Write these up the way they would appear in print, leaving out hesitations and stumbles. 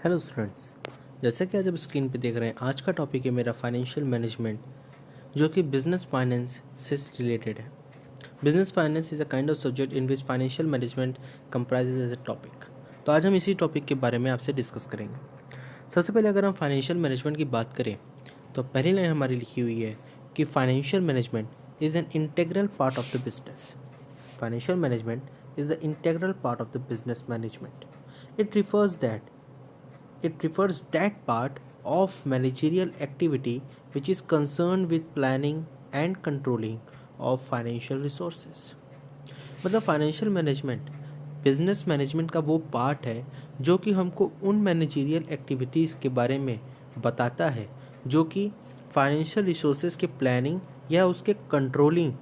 Hello students, जैसे कि आज आप स्क्रीन पे देख रहे हैं, आज का टॉपिक है मेरा फाइनेंशियल मैनेजमेंट, जो कि बिजनेस फाइनेंस से रिलेटेड है। Business finance is a kind of subject in which financial management comprises as a topic. तो आज हम इसी टॉपिक के बारे में आपसे डिस्कस करेंगे। सबसे पहले अगर हम फाइनेंशियल मैनेजमेंट की बात करें तो पहली लाइन हमारी लिखी हुई है कि financial management is an integral part of the business. Financial management is the integral part of the business management. It refers that It refers that part of managerial activity which is concerned with planning and controlling of financial resources. मतलब financial management business management का वो part है जो कि हमको उन managerial activities के बारे में बताता है जो कि फाइनेंशियल रिसोर्सेज के प्लानिंग या उसके कंट्रोलिंग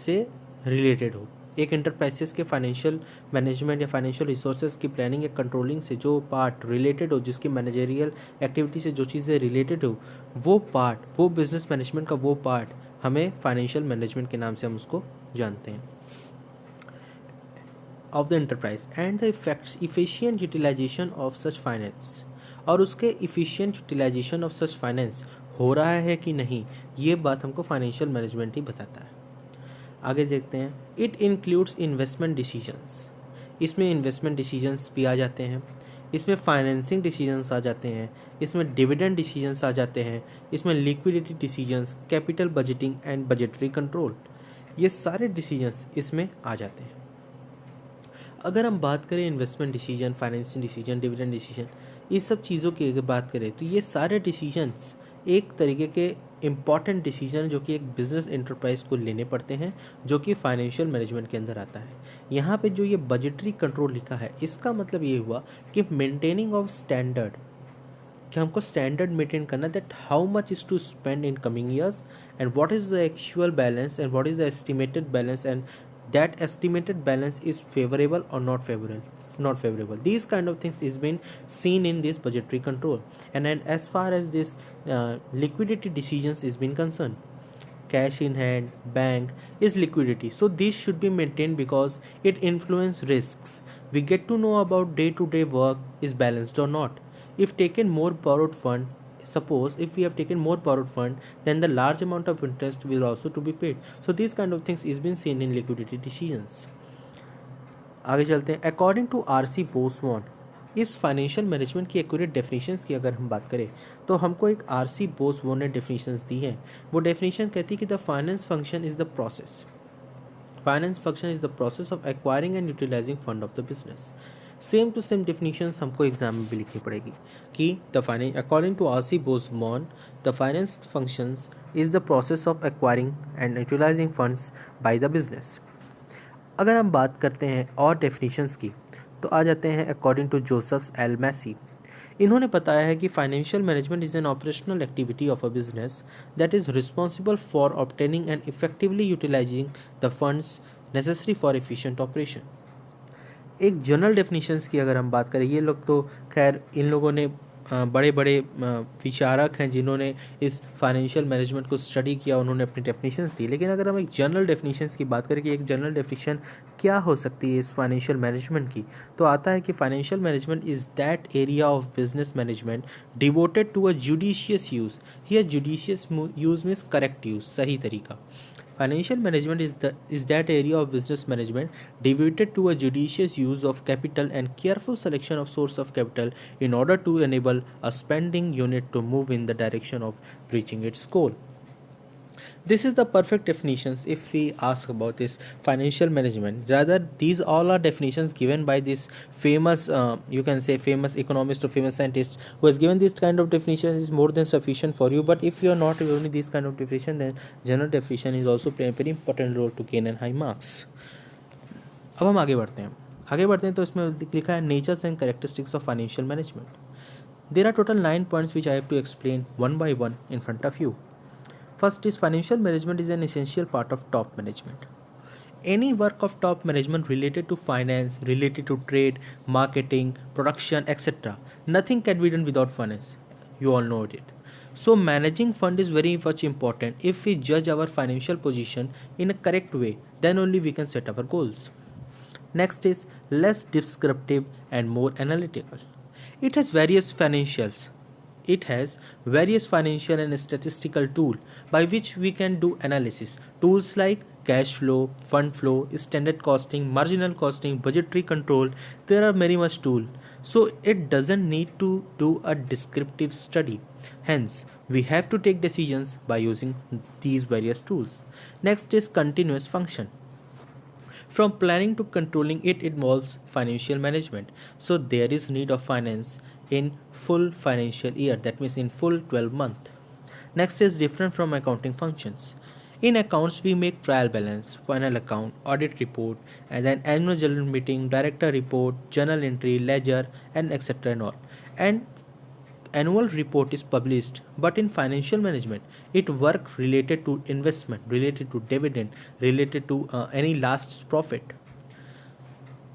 से रिलेटेड हो। एक इंटरप्राइजेस के फाइनेंशियल मैनेजमेंट या फाइनेंशियल रिसोर्सेज की प्लानिंग या कंट्रोलिंग से जो पार्ट रिलेटेड हो, जिसकी मैनेजरियल एक्टिविटी से जो चीज़ें रिलेटेड हो, वो पार्ट, वो बिजनेस मैनेजमेंट का वो पार्ट हमें फाइनेंशियल मैनेजमेंट के नाम से हम उसको जानते हैं। Of the enterprise and the efficient utilisation of such finance, और उसके efficient utilisation of such finance हो रहा है कि नहीं, ये बात हमको फाइनेंशियल मैनेजमेंट ही बताता है। आगे देखते हैं, इट इंक्लूड्स इन्वेस्टमेंट डिसीजंस। इसमें इन्वेस्टमेंट डिसीजंस भी आ जाते हैं, इसमें फाइनेंसिंग डिसीजंस आ जाते हैं, इसमें डिविडेंड डिसीजंस आ जाते हैं, इसमें liquidity decisions, capital budgeting and budgetary control, ये सारे डिसीजंस इसमें आ जाते हैं। अगर हम बात करें investment decision, financing decision, dividend decision, इस सब चीज़ों की अगर बात करें तो ये सारे डिसीजंस एक तरीके के इम्पॉर्टेंट डिसीजन जो कि एक बिजनेस एंटरप्राइज को लेने पड़ते हैं, जो कि फाइनेंशियल मैनेजमेंट के अंदर आता है। यहाँ पे जो ये बजटरी कंट्रोल लिखा है, इसका मतलब ये हुआ कि मेंटेनिंग ऑफ स्टैंडर्ड, कि हमको स्टैंडर्ड मेंटेन करना, that how much is to spend in coming years and what is the actual balance and what is the estimated balance and that estimated balance is favorable or not favorable. These kind of things is been seen in this budgetary control. And as far as this liquidity decisions is been concerned, cash in hand, bank is liquidity, so this should be maintained because it influence risks. We get to know about day to day work is balanced or not. If taken more borrowed fund, suppose if we have taken more borrowed fund, then the large amount of interest will also to be paid. So these kind of things is been seen in liquidity decisions. आगे चलते हैं, according to RC बोसवॉन, इस financial management की accurate definitions की अगर हम बात करें तो हमको एक आरसी बोसवॉन ने डेफिनेशंस दी है। वो डेफिनेशन कहती है कि the finance function is the process, finance function is the process of acquiring and utilizing fund of the business. Same to same definitions हमको एग्जाम में भी लिखनी पड़ेगी कि the finance, according to R C Bosmon, the finance functions is the process of acquiring and utilizing funds by the business. अगर हम बात करते हैं और डेफिनेशंस की तो आ जाते हैं according to Joseph L Massie. इन्होंने बताया है कि financial management is an operational activity of a business that is responsible for obtaining and effectively utilising the funds necessary for efficient operation. एक जनरल डेफिनेशंस की अगर हम बात करें, ये लोग तो खैर इन लोगों ने बड़े बड़े विचारक हैं जिन्होंने इस फाइनेंशियल मैनेजमेंट को स्टडी किया, उन्होंने अपनी डेफिनेशंस दी। लेकिन अगर हम एक जनरल डेफिनेशंस की बात करें कि एक जनरल डेफिनेशन क्या हो सकती है इस फाइनेंशियल मैनेजमेंट की, तो आता है कि financial management is that area of business management devoted to a judicious use. Here judicious use means correct use, सही तरीका। Financial management is that area of business management devoted to a judicious use of capital and careful selection of source of capital in order to enable a spending unit to move in the direction of reaching its goal. This is the perfect definitions if we ask about this financial management. Rather, these all are definitions given by this famous, you can say famous economist or famous scientist who has given this kind of definition is more than sufficient for you. But if you are not only this kind of definition, then general definition is also play a very important role to gain and high marks. अब हम आगे बढ़ते हैं तो इसमें लिखा है natures and characteristics of financial management. There are total 9 points which I have to explain one by one in front of you. First is financial management is an essential part of top management. Any work of top management related to finance, related to trade, marketing, production, etc. Nothing can be done without finance. You all know it. So managing fund is very much important. If we judge our financial position in a correct way, then only we can set our goals. Next is less descriptive and more analytical. It has various financials. It has various financial and statistical tools by which we can do analysis. Tools like cash flow, fund flow, standard costing, marginal costing, budgetary control. There are many much tools. So it doesn't need to do a descriptive study. Hence, we have to take decisions by using these various tools. Next is continuous function. From planning to controlling it involves financial management. So there is need of finance in full financial year, that means in full 12 month. Next is different from accounting functions. In accounts we make trial balance, final account, audit report, and then annual general meeting, director report, journal entry, ledger, and etc. and all. And annual report is published, but in financial management it work related to investment, related to dividend, related to any last profit.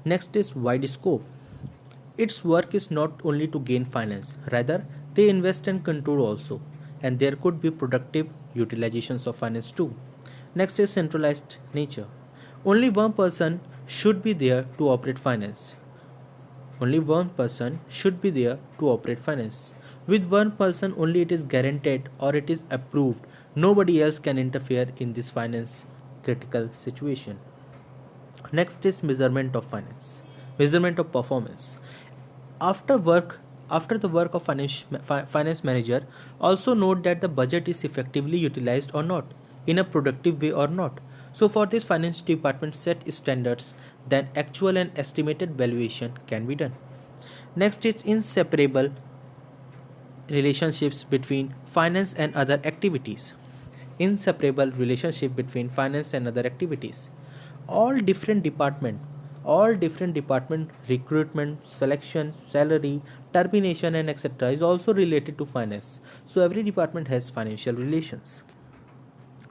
Next is wide scope. Its work is not only to gain finance, rather they invest and control also, and there could be productive utilizations of finance too. Next is centralized nature. Only one person should be there to operate finance. Only one person should be there to operate finance. With one person only it is guaranteed or it is approved. Nobody else can interfere in this finance critical situation. Next is measurement of finance. Measurement of performance. After work after the work of finance manager, also note that the budget is effectively utilized or not, in a productive way or not. So for this, finance department set standards, then actual and estimated valuation can be done. Next is inseparable relationships between finance and other activities. Inseparable relationship between finance and other activities. All different department, all different department recruitment, selection, salary, termination, and etc. is also related to finance. So every department has financial relations.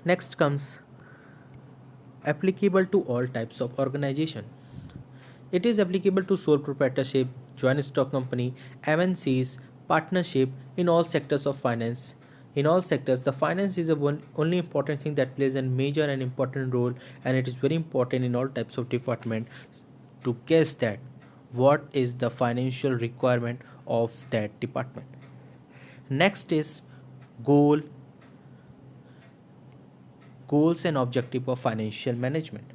Next comes applicable to all types of organization. It is applicable to sole proprietorship, joint stock company, MNCs, partnership in all sectors of finance. In all sectors, the finance is the only important thing that plays a major and important role, and it is very important in all types of department to guess that what is the financial requirement of that department. Next is goal, goals and objective of financial management.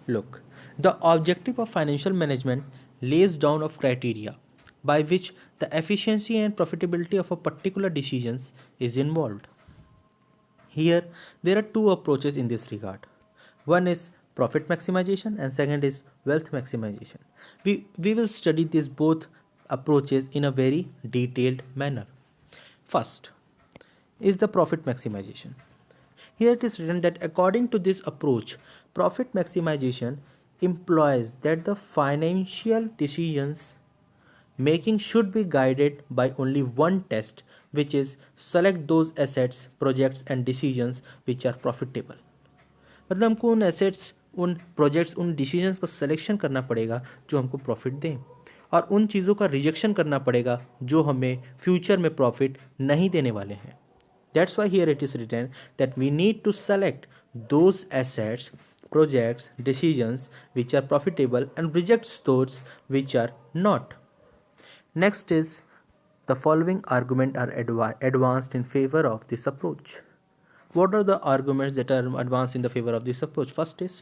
Look, the objective of financial management lays down of criteria by which the efficiency and profitability of a particular decisions is involved. Here there are two approaches in this regard. One is profit maximization and second is wealth maximization. We will study these both approaches in a very detailed manner. First is the profit maximization. Here it is written that according to this approach, profit maximization implies that the financial decisions making should be guided by only one test, which is select those assets, projects and decisions which are profitable. मतलब हमको उन assets, उन projects, उन decisions का selection करना पड़ेगा जो हमको profit दें, और उन चीज़ों का rejection करना पड़ेगा जो हमें future में profit नहीं देने वाले हैं. That's why here it is written that we need to select those assets, projects, decisions which are profitable and reject those which are not. Next is the following arguments are advanced in favor of this approach. What are the arguments that are advanced in the favor of this approach? First is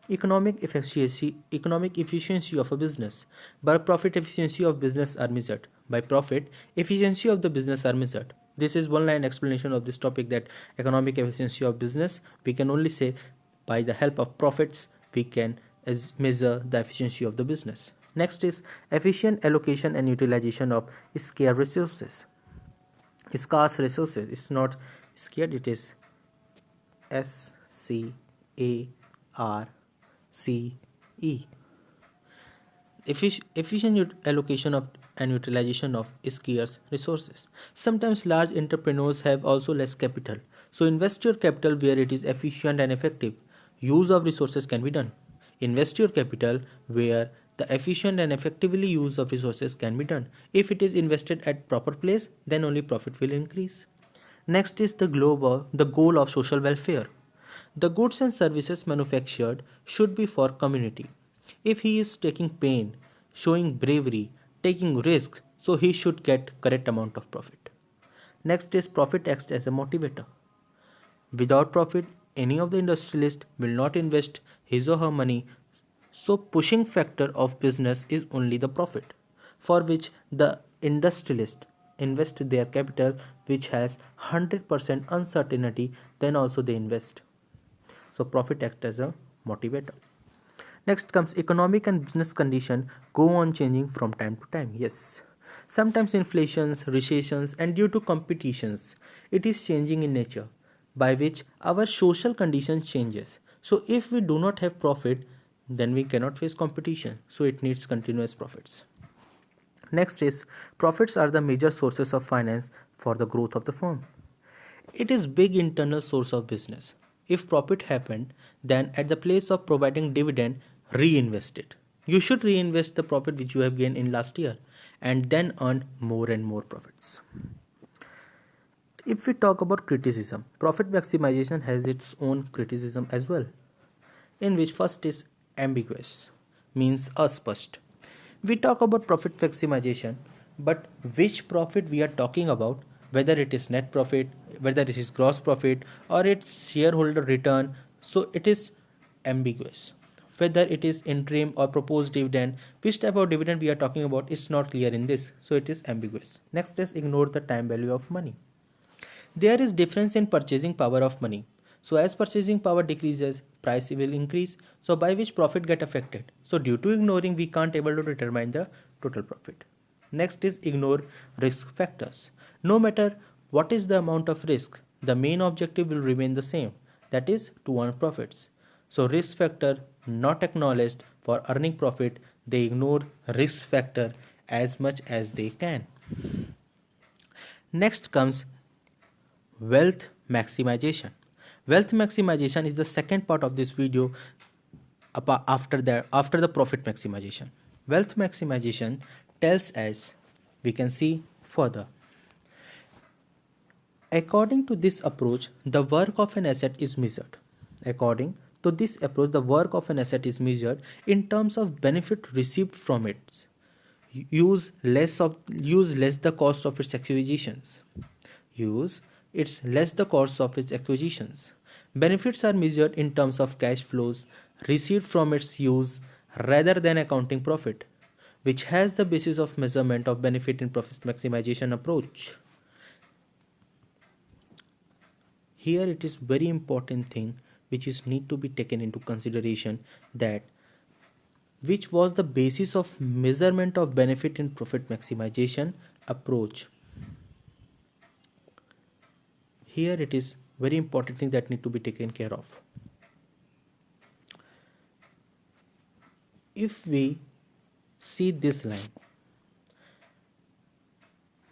economic efficiency of a business. By profit, efficiency of business are measured. By profit, efficiency of the business are measured. This is one line explanation of this topic, that economic efficiency of business we can only say by the help of profits we can measure the efficiency of the business. Next is efficient allocation and utilization of scarce resources. Scarce resources, it's not scared, it is SCARCE. Efficient allocation of and utilization of scarce resources. Sometimes large entrepreneurs have also less capital, so invest your capital where it is efficient and effective. Use of resources can be done. Invest your capital where the efficient and effectively use of resources can be done. If it is invested at proper place, then only profit will increase. Next is the goal of social welfare. The goods and services manufactured should be for community. If he is taking pain, showing bravery, taking risks, so he should get correct amount of profit. Next is profit acts as a motivator. Without profit, any of the industrialist will not invest his or her money. So pushing factor of business is only the profit, for which the industrialist invest their capital, which has 100% uncertainty, then also they invest. So profit acts as a motivator. Next comes economic and business condition go on changing from time to time. Yes. Sometimes inflations, recessions, and due to competitions, it is changing in nature, by which our social conditions changes. So if we do not have profit, then we cannot face competition. So it needs continuous profits. Next is profits are the major sources of finance for the growth of the firm. It is big internal source of business. If profit happened, then at the place of providing dividend, reinvest it. You should reinvest the profit which you have gained in last year and then earn more and more profits. If we talk about criticism, profit maximization has its own criticism as well, in which first is ambiguous, means aspasht. We talk about profit maximization, but which profit we are talking about, whether it is net profit, whether it is gross profit, or its shareholder return, so it is ambiguous. Whether it is interim or proposed dividend, which type of dividend we are talking about is not clear in this, so it is ambiguous. Next is ignore the time value of money. There is difference in purchasing power of money. So as purchasing power decreases, price will increase. So by which profit get affected. So due to ignoring, we can't able to determine the total profit. Next is ignore risk factors. No matter what is the amount of risk, the main objective will remain the same. That is to earn profits. So risk factor not acknowledged for earning profit, they ignore risk factor as much as they can. Next comes wealth maximization. Wealth maximization is the second part of this video after the profit maximization. Wealth maximization tells us, we can see further. According to this approach, the work of an asset is measured. According to this approach, the work of an asset is measured in terms of benefit received from it. Use less the cost of its acquisitions. It's less the cost of its acquisitions. Benefits are measured in terms of cash flows received from its use rather than accounting profit, which has the basis of measurement of benefit in profit maximization approach. Here it is very important thing which is need to be taken into consideration, that which was the basis of measurement of benefit in profit maximization approach. Here it is very important thing that need to be taken care of. If we see this line,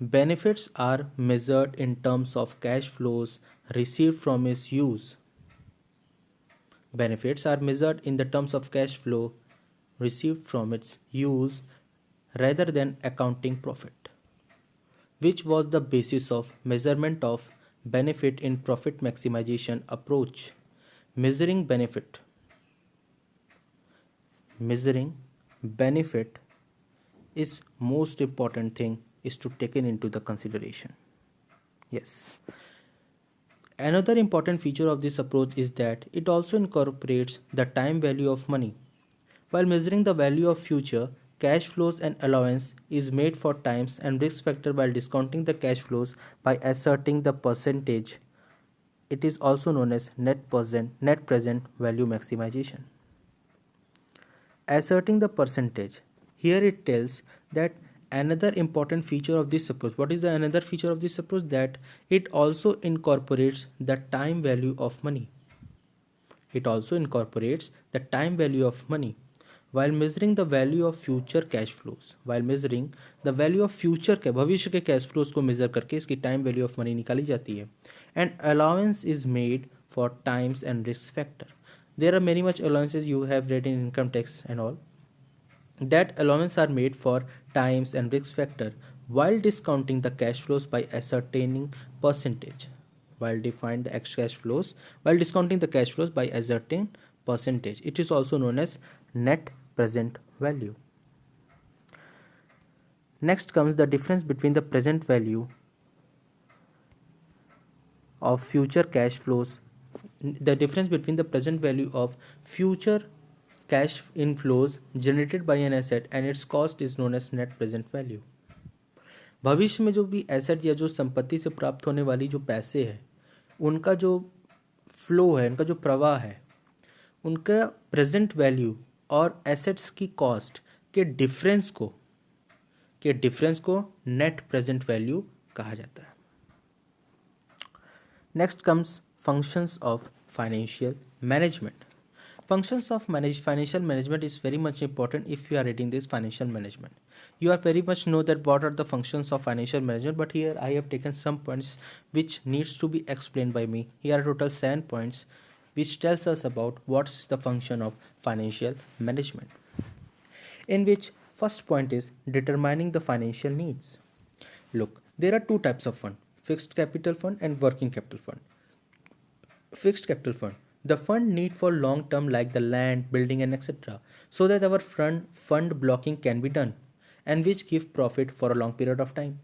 benefits are measured in terms of cash flows received from its use. Benefits are measured in the terms of cash flow received from its use rather than accounting profit, which was the basis of measurement of benefit in profit maximization approach. Measuring benefit is most important thing is to taken into the consideration. Yes. Another important feature of this approach is that it also incorporates the time value of money. While measuring the value of future cash flows, and allowance is made for times and risk factor while discounting the cash flows by asserting the percentage. It is also known as net present value maximization. Asserting the percentage. Here it tells that another important feature of this approach. What is the another feature of this approach? That it also incorporates the time value of money. It also incorporates the time value of money. While measuring the value of future cash flows, भविष्य के cash flows को major करके इसकी time value of money निकाली जाती है. And allowance is made for times and risk factor. There are many much allowances you have read in income tax and all. That allowance are made for times and risk factor while discounting the cash flows by ascertaining percentage. While discounting the cash flows by ascertaining percentage. It is also known as net present value. Next comes the difference between the present value of future cash flows. The difference between the present value of future cash inflows generated by an asset and its cost is known as net present value. भविष्य में जो भी asset या जो संपत्ति से प्राप्त होने वाली जो पैसे हैं, उनका जो फ्लो है, उनका जो प्रवाह है, उनका प्रेजेंट वैल्यू और एसेट्स की कॉस्ट के डिफरेंस को नेट प्रेजेंट वैल्यू कहा जाता है. Next comes functions of financial management. Functions of financial management is very much important if you are reading this financial management. You are very much know that what are the functions of financial management, but here I have taken some points which needs to be explained by me. Here are total 7 points which tells us about what's the function of financial management. In which first point is determining the financial needs. Look, there are two types of fund: fixed capital fund and working capital fund. Fixed capital fund, the fund need for long term like the land, building and etc. so that our fund blocking can be done and which give profit for a long period of time.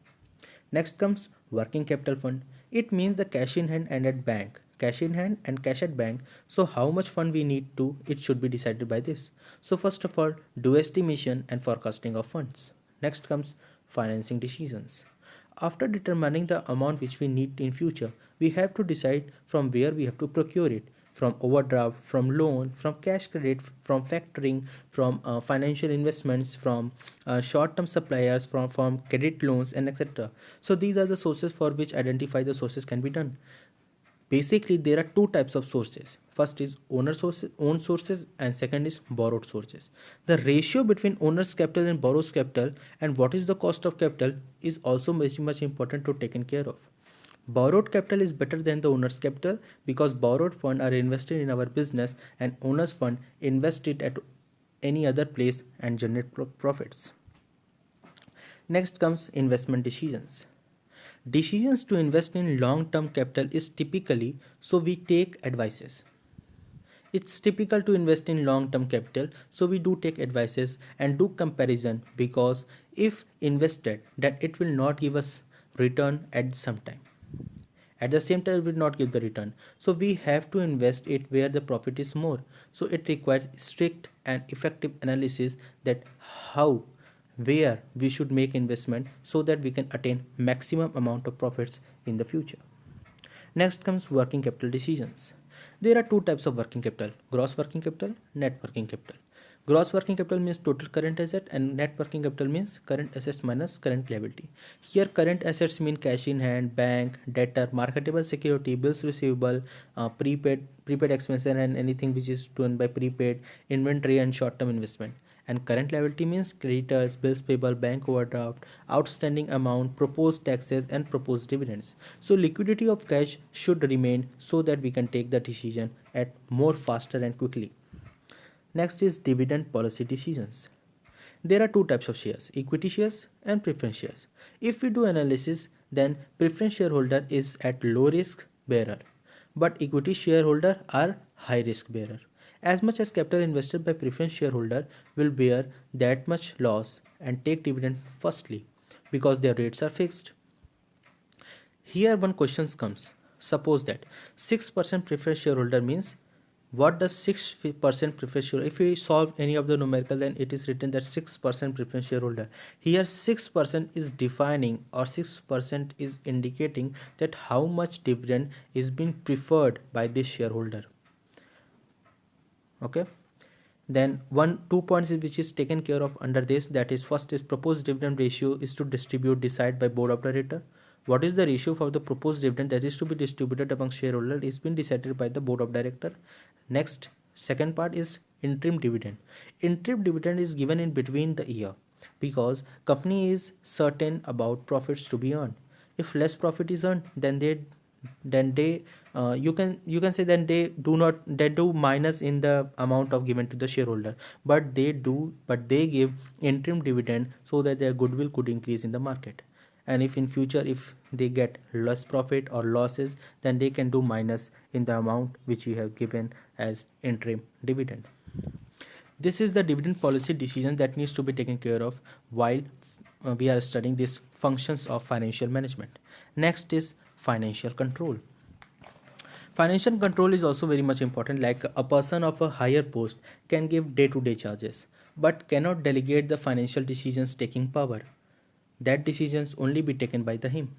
Next comes working capital fund. It means the cash in hand and at bank. Cash in hand and cash at bank. So how much fund we need to, it should be decided by this. So first of all, do estimation and forecasting of funds. Next comes financing decisions. After determining the amount which we need in future, we have to decide from where we have to procure it: from overdraft, from loan, from cash credit, from factoring, from financial investments, from short-term suppliers, from credit loans and etc. So these are the sources for which identify the sources can be done. Basically, there are two types of sources. First is own sources, and second is borrowed sources. The ratio between owner's capital and borrowed capital and what is the cost of capital is also very much important to taken care of. Borrowed capital is better than the owner's capital because borrowed funds are invested in our business and owner's fund invested at any other place and generate profits. Next comes investment decisions. Decisions to invest in long-term capital is typically, so we take advices. It's typical to invest in long-term capital, so we do take advices and do comparison, because if invested, then it will not give us return at some time. At the same time, it will not give the return. So we have to invest it where the profit is more. So it requires strict and effective analysis that how, where we should make investment so that we can attain maximum amount of profits in the future. Next comes working capital decisions. There are two types of working capital: gross working capital, net working capital. Gross working capital means total current asset and net working capital means current assets minus current liability. Here current assets mean cash in hand, bank, debtor, marketable security, bills receivable, prepaid expenses and anything which is done by prepaid, inventory and short term investment. And current liability means creditors, bills payable, bank overdraft, outstanding amount, proposed taxes and proposed dividends. So liquidity of cash should remain so that we can take the decision at more faster and quickly. Next is dividend policy decisions. There are two types of shares: equity shares and preference shares. If we do analysis, then preference shareholder is at low risk bearer, but equity shareholder are high risk bearer. As much as capital invested by preference shareholder will bear that much loss and take dividend firstly because their rates are fixed. Here one question comes. Suppose that 6% preference shareholder means, what does 6% preference shareholder? If we solve any of the numerical, then it is written that 6% preference shareholder. Here 6% is defining, or 6% is indicating that how much dividend is being preferred by this shareholder. Okay, then 2 points which is taken care of under this, that is, first is proposed dividend ratio is to distribute decide by board of director. What is the ratio for the proposed dividend that is to be distributed among shareholder is been decided by the board of director. Next, second part is interim dividend. Interim dividend is given in between the year because company is certain about profits to be earned. If less profit is earned, then they you can say then they do minus in the amount of given to the shareholder, but they give interim dividend so that their goodwill could increase in the market. And if in future if they get less profit or losses, then they can do minus in the amount which you have given as interim dividend. This is the dividend policy decision that needs to be taken care of while we are studying these functions of financial management. Next is financial control. Financial control is also very much important. Like a person of a higher post can give day-to-day charges, but cannot delegate the financial decisions taking power. That decisions only be taken by the him.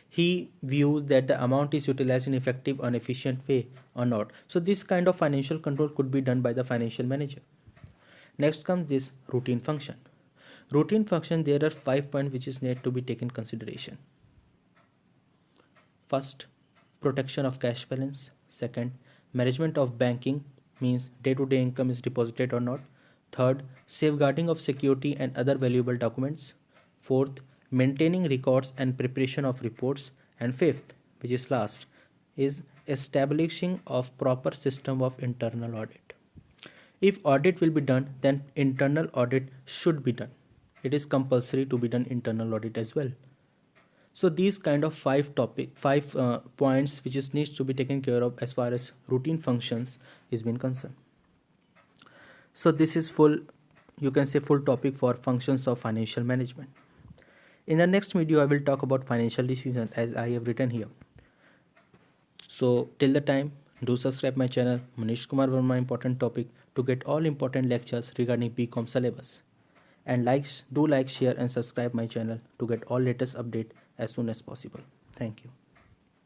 He views that the amount is utilized in effective and efficient way or not. So this kind of financial control could be done by the financial manager. Next comes this routine function. Routine function, there are 5 points which is need to be taken consideration. First, protection of cash balance. Second, management of banking, means day-to-day income is deposited or not. Third, safeguarding of security and other valuable documents. Fourth, maintaining records and preparation of reports. And fifth, which is last, is establishing of proper system of internal audit. If audit will be done, then internal audit should be done. It is compulsory to be done internal audit as well. So these kind of five points which is needs to be taken care of as far as routine functions is been concerned. So this is full, you can say full topic for functions of financial management. In the next video, I will talk about financial decisions as I have written here. So till the time, do subscribe my channel Manish Kumar Verma Important Topic to get all important lectures regarding BCom syllabus. And do like, share and subscribe my channel to get all latest update as soon as possible. Thank you.